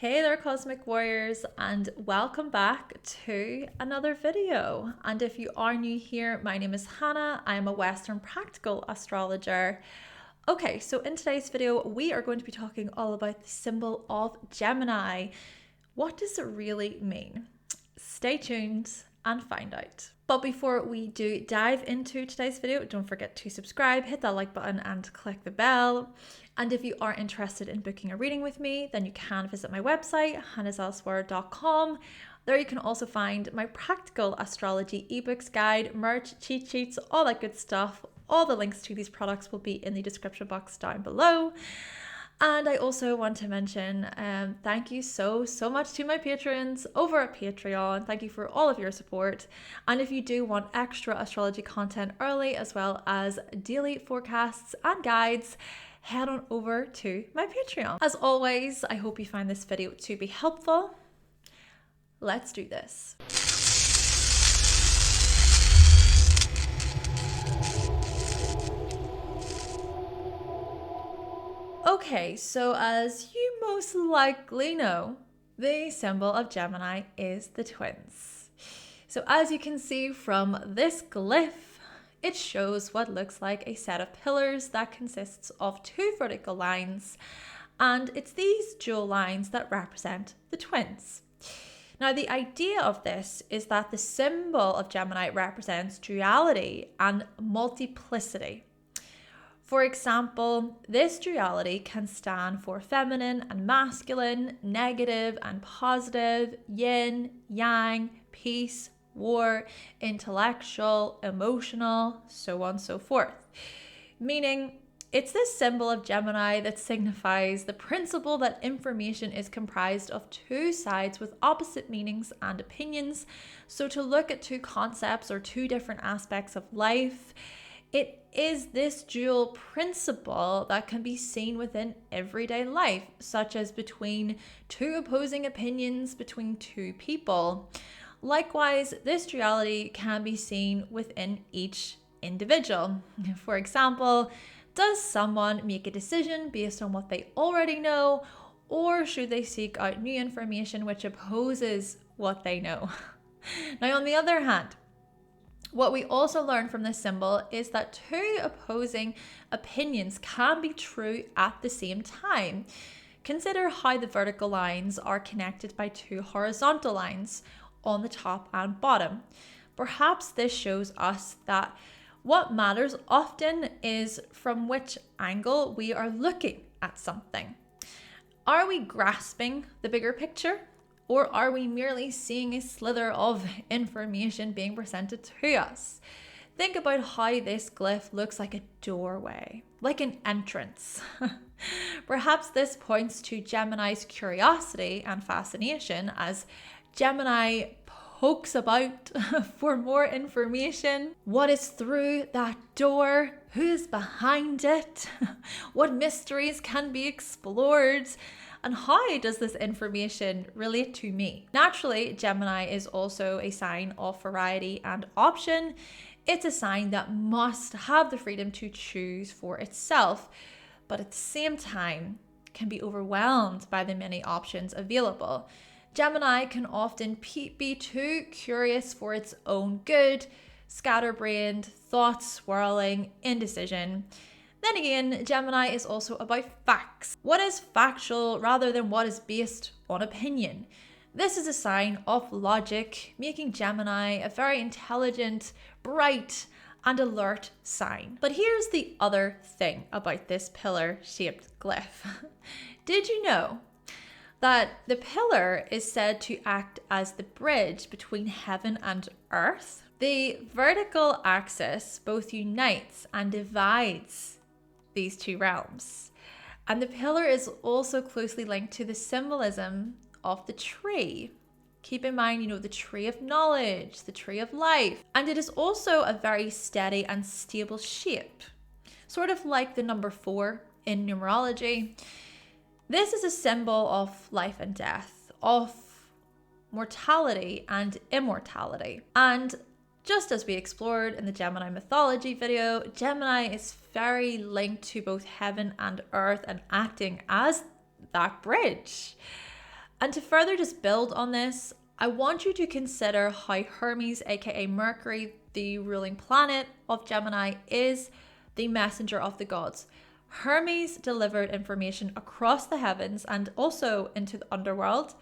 Hey there, Cosmic Warriors, and welcome back to another video. And if you are new here, my name is Hannah. I am a Western Practical Astrologer. Okay, so in today's video, we are going to be talking all about the symbol of Gemini. What does it really mean? Stay tuned and find out. But before we do dive into today's video, don't forget to subscribe, hit that like button and click the bell. And if you are interested in booking a reading with me, then you can visit my website, hannahselsewhere.com. There you can also find my practical astrology ebooks guide, merch, cheat sheets, all that good stuff. All the links to these products will be in the description box down below. And I also want to mention thank you so much to my patrons over at Patreon. Thank you for all of your support. And if you do want extra astrology content early, as well as daily forecasts and guides, head on over to my Patreon. As always, I hope you find this video to be helpful. Let's do this. Okay, so as you most likely know, the symbol of Gemini is the twins. So as you can see from this glyph, it shows what looks like a set of pillars that consists of two vertical lines, and it's these dual lines that represent the twins. Now, the idea of this is that the symbol of Gemini represents duality and multiplicity. For example, this duality can stand for feminine and masculine, negative and positive, yin, yang, peace, war, intellectual, emotional, so on and so forth. Meaning, it's this symbol of Gemini that signifies the principle that information is comprised of two sides with opposite meanings and opinions. So to look at two concepts or two different aspects of life, it is this dual principle that can be seen within everyday life, such as between two opposing opinions between two people. Likewise, this duality can be seen within each individual. For example, does someone make a decision based on what they already know, or should they seek out new information which opposes what they know? Now, on the other hand, what we also learn from this symbol is that two opposing opinions can be true at the same time. Consider how the vertical lines are connected by two horizontal lines on the top and bottom. Perhaps this shows us that what matters often is from which angle we are looking at something. Are we grasping the bigger picture? Or are we merely seeing a slither of information being presented to us? Think about how this glyph looks like a doorway, like an entrance. Perhaps this points to Gemini's curiosity and fascination as Gemini pokes about for more information. What is through that door? Who is behind it? What mysteries can be explored? And how does this information relate to me? Naturally, Gemini is also a sign of variety and option. It's a sign that must have the freedom to choose for itself, but at the same time can be overwhelmed by the many options available. Gemini can often be too curious for its own good, scatterbrained, thoughts swirling, indecision. Then again, Gemini is also about facts. What is factual rather than what is based on opinion? This is a sign of logic, making Gemini a very intelligent, bright, and alert sign. But here's the other thing about this pillar-shaped glyph. Did you know that the pillar is said to act as the bridge between heaven and earth? The vertical axis both unites and divides these two realms. And the pillar is also closely linked to the symbolism of the tree. Keep in mind, the tree of knowledge, the tree of life. And it is also a very steady and stable shape, sort of like the number 4 in numerology. This is a symbol of life and death, of mortality and immortality. And just as we explored in the Gemini mythology video, Gemini is very linked to both heaven and earth and acting as that bridge. And to further just build on this, I want you to consider how Hermes, aka Mercury, the ruling planet of Gemini, is the messenger of the gods. Hermes delivered information across the heavens and also into the underworld.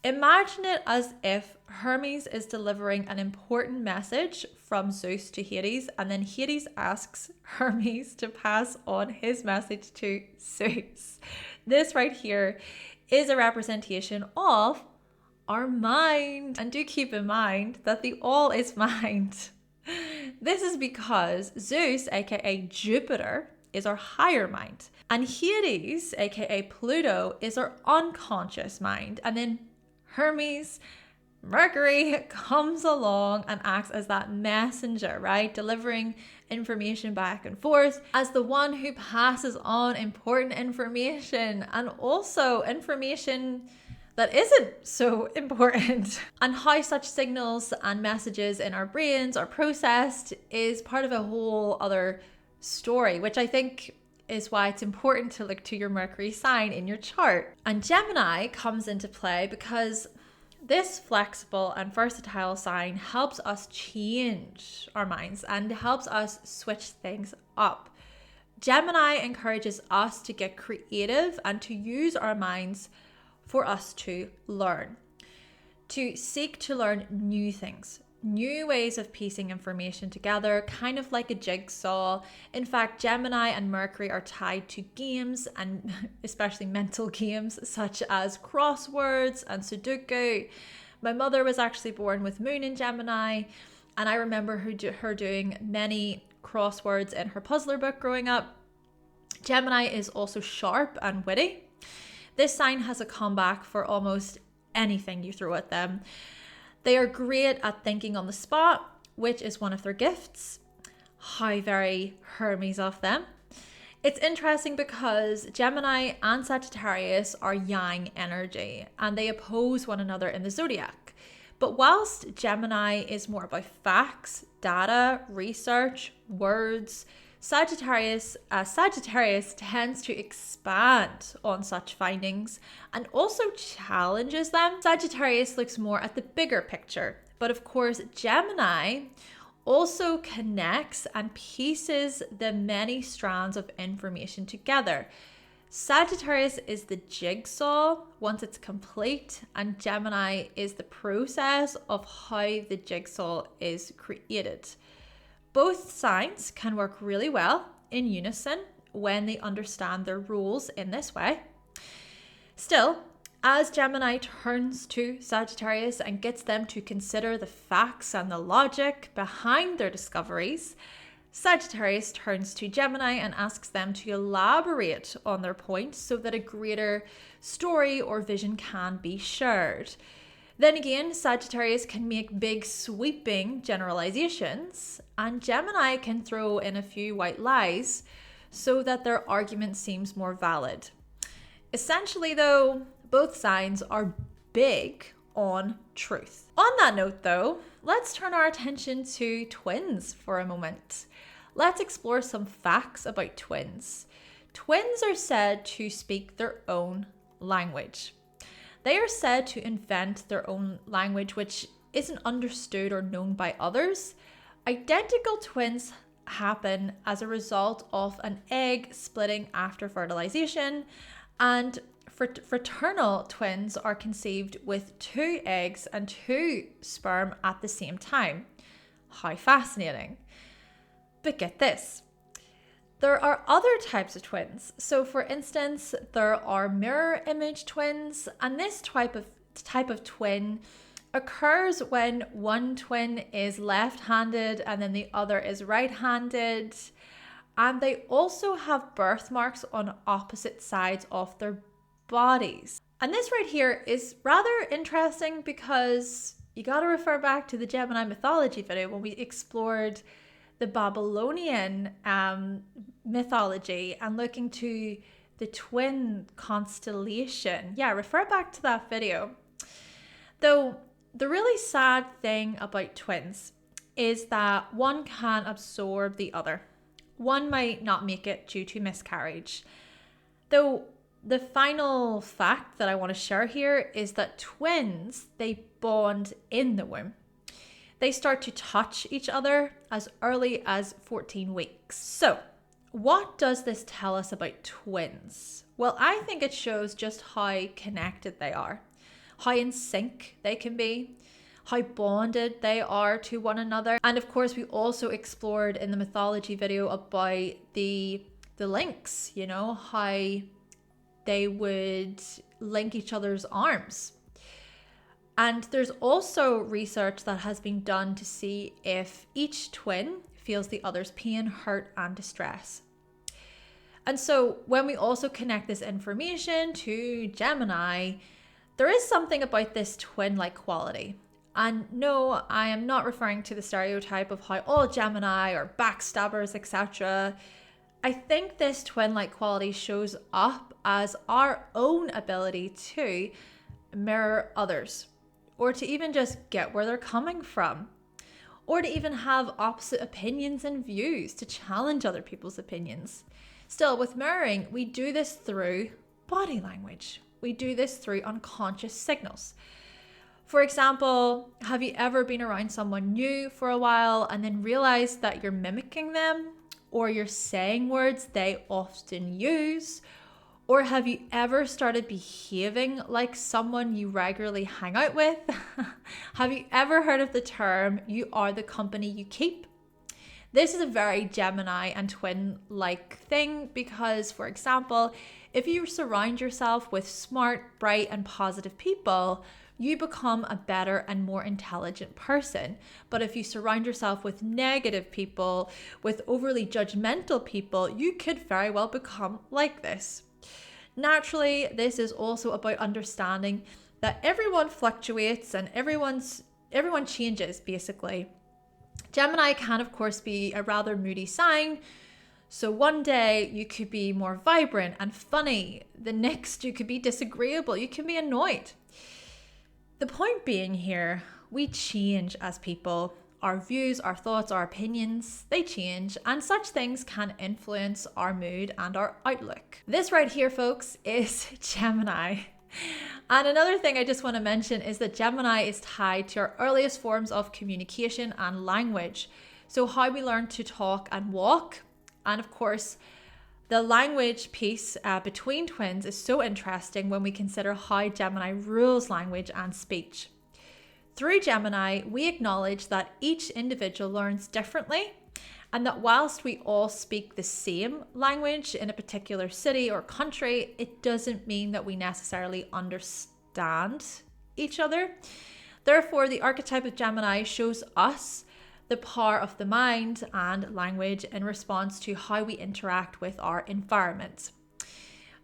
Imagine it as if Hermes is delivering an important message from Zeus to Hades, and then Hades asks Hermes to pass on his message to Zeus. This right here is a representation of our mind. And do keep in mind that the all is mind. This is because Zeus, aka Jupiter, is our higher mind. And Hades, aka Pluto, is our unconscious mind. And then Hermes, Mercury, comes along and acts as that messenger, right? Delivering information back and forth as the one who passes on important information, and also information that isn't so important. And how such signals and messages in our brains are processed is part of a whole other story, which I think is why it's important to look to your Mercury sign in your chart. And Gemini comes into play because this flexible and versatile sign helps us change our minds and helps us switch things up. Gemini encourages us to get creative and to use our minds for us to learn, to seek to learn new things, new ways of piecing information together, kind of like a jigsaw. In fact, Gemini and Mercury are tied to games, and especially mental games such as crosswords and Sudoku. My mother was actually born with Moon in Gemini, and I remember her doing many crosswords in her puzzler book growing up. Gemini is also sharp and witty. This sign has a comeback for almost anything you throw at them. They are great at thinking on the spot, which is one of their gifts. How very Hermes of them. It's interesting because Gemini and Sagittarius are yang energy and they oppose one another in the zodiac. But whilst Gemini is more about facts, data, research, words, Sagittarius tends to expand on such findings and also challenges them. Sagittarius looks more at the bigger picture, but of course Gemini also connects and pieces the many strands of information together. Sagittarius is the jigsaw once it's complete, and Gemini is the process of how the jigsaw is created. Both signs can work really well in unison when they understand their roles in this way. Still, as Gemini turns to Sagittarius and gets them to consider the facts and the logic behind their discoveries, Sagittarius turns to Gemini and asks them to elaborate on their points so that a greater story or vision can be shared. Then again, Sagittarius can make big sweeping generalizations, and Gemini can throw in a few white lies so that their argument seems more valid. Essentially though, both signs are big on truth. On that note though, let's turn our attention to twins for a moment. Let's explore some facts about twins. Twins are said to speak their own language. They are said to invent their own language which isn't understood or known by others. Identical twins happen as a result of an egg splitting after fertilization, and fraternal twins are conceived with 2 eggs and 2 sperm at the same time. How fascinating. But get this. There are other types of twins. So for instance, there are mirror image twins, and this type of twin occurs when one twin is left-handed and then the other is right-handed. And they also have birthmarks on opposite sides of their bodies. And this right here is rather interesting because you got to refer back to the Gemini mythology video when we explored the Babylonian mythology and looking to the twin constellation. Yeah, refer back to that video. Though the really sad thing about twins is that one can absorb the other. One might not make it due to miscarriage. Though The final fact that I want to share here is that twins, they bond in the womb. They start to touch each other as early as 14 weeks. So, what does this tell us about twins? Well, I think it shows just how connected they are, how in sync they can be, how bonded they are to one another. And of course, we also explored in the mythology video about the links, you know, how they would link each other's arms. And there's also research that has been done to see if each twin feels the other's pain, hurt, and distress. And so when we also connect this information to Gemini, there is something about this twin-like quality. And no, I am not referring to the stereotype of how all Gemini are backstabbers, etc. I think this twin-like quality shows up as our own ability to mirror others, or to even just get where they're coming from, or to even have opposite opinions and views, to challenge other people's opinions. Still, with mirroring, we do this through body language. We do this through unconscious signals. For example, have you ever been around someone new for a while and then realized that you're mimicking them, or you're saying words they often use? Or have you ever started behaving like someone you regularly hang out with? Have you ever heard of the term, you are the company you keep? This is a very Gemini and twin-like thing because, for example, if you surround yourself with smart, bright, and positive people, you become a better and more intelligent person. But if you surround yourself with negative people, with overly judgmental people, you could very well become like this. Naturally, this is also about understanding that everyone fluctuates and everyone changes, basically. Gemini can, of course, be a rather moody sign. So one day you could be more vibrant and funny. The next you could be disagreeable. You can be annoyed. The point being here, we change as people. Our views, our thoughts, our opinions, they change, and such things can influence our mood and our outlook. This right here, folks, is Gemini. And another thing I just want to mention is that Gemini is tied to our earliest forms of communication and language. So how we learn to talk and walk. And of course, the language piece between twins is so interesting when we consider how Gemini rules language and speech. Through Gemini, we acknowledge that each individual learns differently, and that whilst we all speak the same language in a particular city or country, it doesn't mean that we necessarily understand each other. Therefore, the archetype of Gemini shows us the power of the mind and language in response to how we interact with our environment.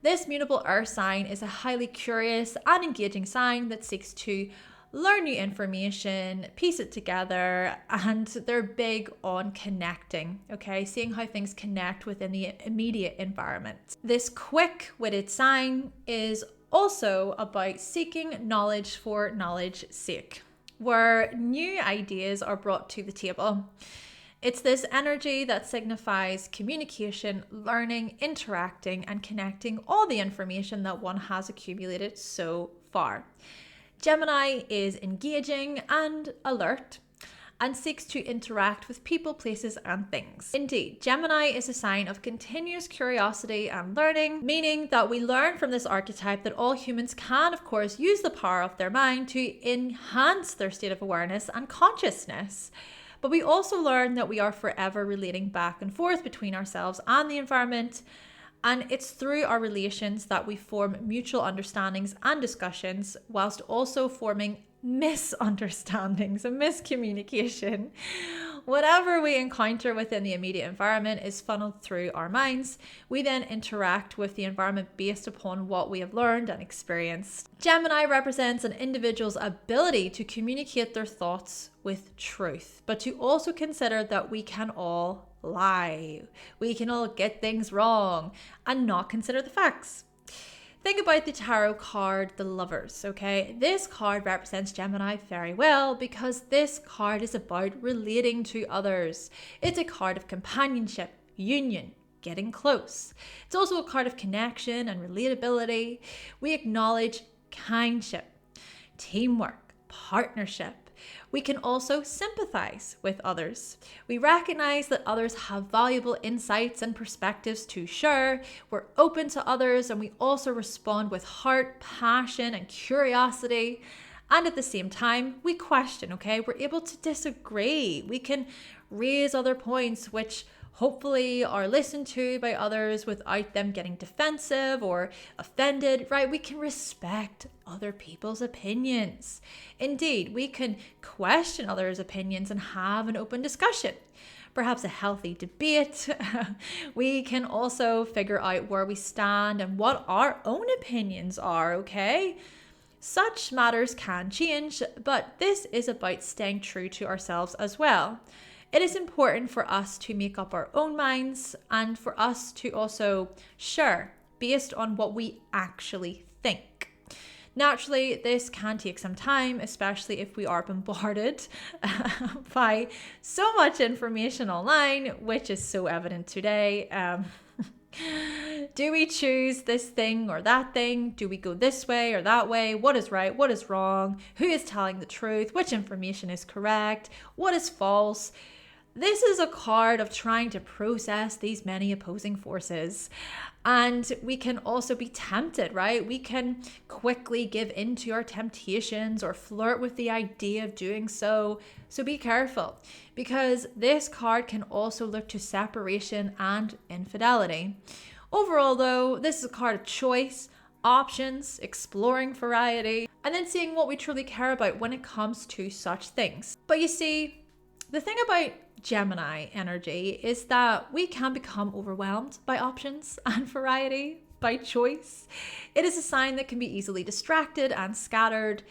This mutable air sign is a highly curious and engaging sign that seeks to learn new information, piece it together, and they're big on connecting, okay? Seeing how things connect within the immediate environment. This quick-witted sign is also about seeking knowledge for knowledge's sake, where new ideas are brought to the table. It's this energy that signifies communication, learning, interacting, and connecting all the information that one has accumulated so far. Gemini is engaging and alert and seeks to interact with people, places, and things. Indeed, Gemini is a sign of continuous curiosity and learning, meaning that we learn from this archetype that all humans can, of course, use the power of their mind to enhance their state of awareness and consciousness. But we also learn that we are forever relating back and forth between ourselves and the environment. And it's through our relations that we form mutual understandings and discussions, whilst also forming misunderstandings and miscommunication. Whatever we encounter within the immediate environment is funneled through our minds. We then interact with the environment based upon what we have learned and experienced. Gemini represents an individual's ability to communicate their thoughts with truth, but to also consider that we can all lie. We can all get things wrong and not consider the facts. Think about the tarot card, the Lovers, okay? This card represents Gemini very well because this card is about relating to others. It's a card of companionship, union, getting close. It's also a card of connection and relatability. We acknowledge kindship, teamwork, partnership. We can also sympathize with others. We recognize that others have valuable insights and perspectives to share. We're open to others, and we also respond with heart, passion, and curiosity. And at the same time, we question, okay? We're able to disagree. We can raise other points which hopefully are listened to by others without them getting defensive or offended, right? We can respect other people's opinions. Indeed, we can question others' opinions and have an open discussion, perhaps a healthy debate. We can also figure out where we stand and what our own opinions are, okay? Such matters can change, but this is about staying true to ourselves as well. It is important for us to make up our own minds and for us to also share based on what we actually think. Naturally, this can take some time, especially if we are bombarded by so much information online, which is so evident today. Do we choose this thing or that thing? Do we go this way or that way? What is right? What is wrong? Who is telling the truth? Which information is correct? What is false? This is a card of trying to process these many opposing forces. And we can also be tempted, right? We can quickly give in to our temptations or flirt with the idea of doing so. So be careful, because this card can also look to separation and infidelity. Overall, though, this is a card of choice, options, exploring variety, and then seeing what we truly care about when it comes to such things. But you see, the thing about Gemini energy is that we can become overwhelmed by options and variety, by choice. It is a sign that can be easily distracted and scattered.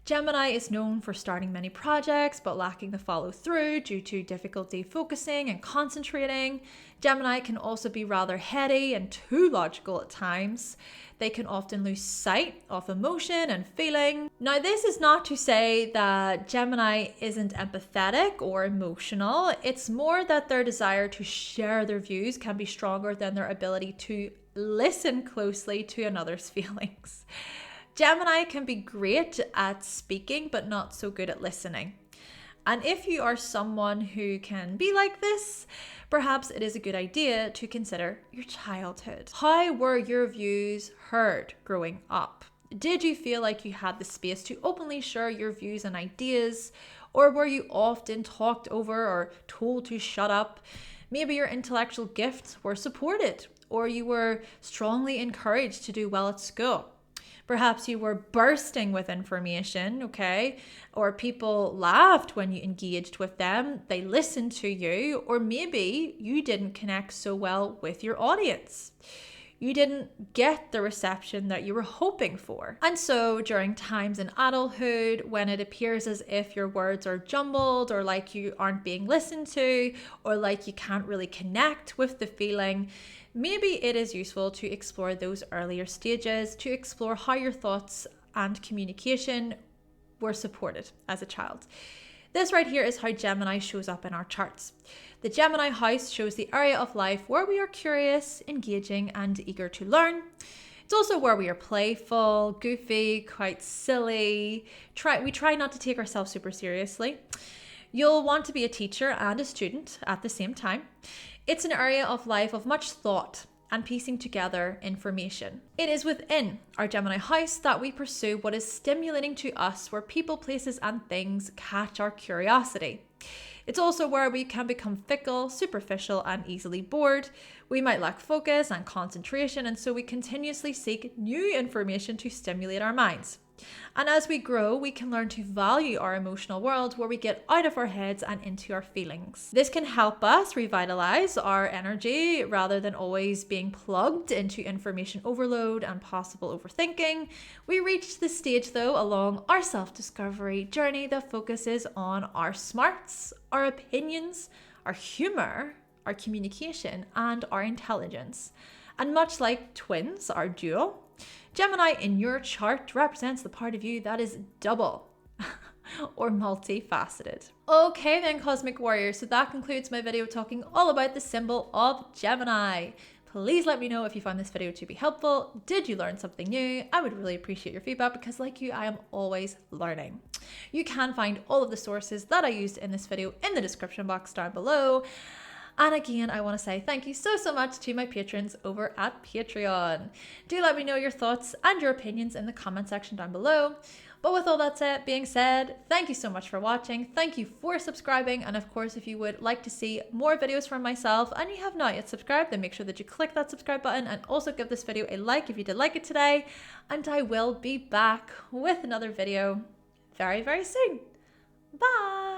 Gemini is known for starting many projects but lacking the follow through due to difficulty focusing and concentrating. Gemini can also be rather heady and too logical at times. They can often lose sight of emotion and feeling. Now, this is not to say that Gemini isn't empathetic or emotional. It's more that their desire to share their views can be stronger than their ability to listen closely to another's feelings. Gemini can be great at speaking, but not so good at listening. And if you are someone who can be like this, perhaps it is a good idea to consider your childhood. How were your views heard growing up? Did you feel like you had the space to openly share your views and ideas? Or were you often talked over or told to shut up? Maybe your intellectual gifts were supported, or you were strongly encouraged to do well at school. Perhaps you were bursting with information, okay? Or people laughed when you engaged with them. They listened to you. Or maybe you didn't connect so well with your audience. You didn't get the reception that you were hoping for. And so during times in adulthood, when it appears as if your words are jumbled or like you aren't being listened to or like you can't really connect with the feeling, maybe it is useful to explore those earlier stages, to explore how your thoughts and communication were supported as a child. This right here is how Gemini shows up in our charts. The Gemini house shows the area of life where we are curious, engaging, and eager to learn. It's also where we are playful, goofy, quite silly. We try not to take ourselves super seriously. You'll want to be a teacher and a student at the same time. It's an area of life of much thought and piecing together information. It is within our Gemini house that we pursue what is stimulating to us, where people, places, and things catch our curiosity. It's also where we can become fickle, superficial, and easily bored. We might lack focus and concentration, and so we continuously seek new information to stimulate our minds. And as we grow, we can learn to value our emotional world, where we get out of our heads and into our feelings. This can help us revitalize our energy rather than always being plugged into information overload and possible overthinking. We reach the stage, though, along our self-discovery journey that focuses on our smarts, our opinions, our humor, our communication, and our intelligence. And much like twins are dual, Gemini in your chart represents the part of you that is double. or multifaceted. Okay then, Cosmic Warrior, so that concludes my video talking all about the symbol of Gemini. Please let me know if you found this video to be helpful. Did you learn something new? I would really appreciate your feedback because like you, I am always learning. You can find all of the sources that I used in this video in the description box down below. And again, I want to say thank you so much to my patrons over at Patreon. Do let me know your thoughts and your opinions in the comment section down below. But with all that being said, thank you so much for watching. Thank you for subscribing. And of course, if you would like to see more videos from myself and you have not yet subscribed, then make sure that you click that subscribe button and also give this video a like if you did like it today. And I will be back with another video very soon. Bye.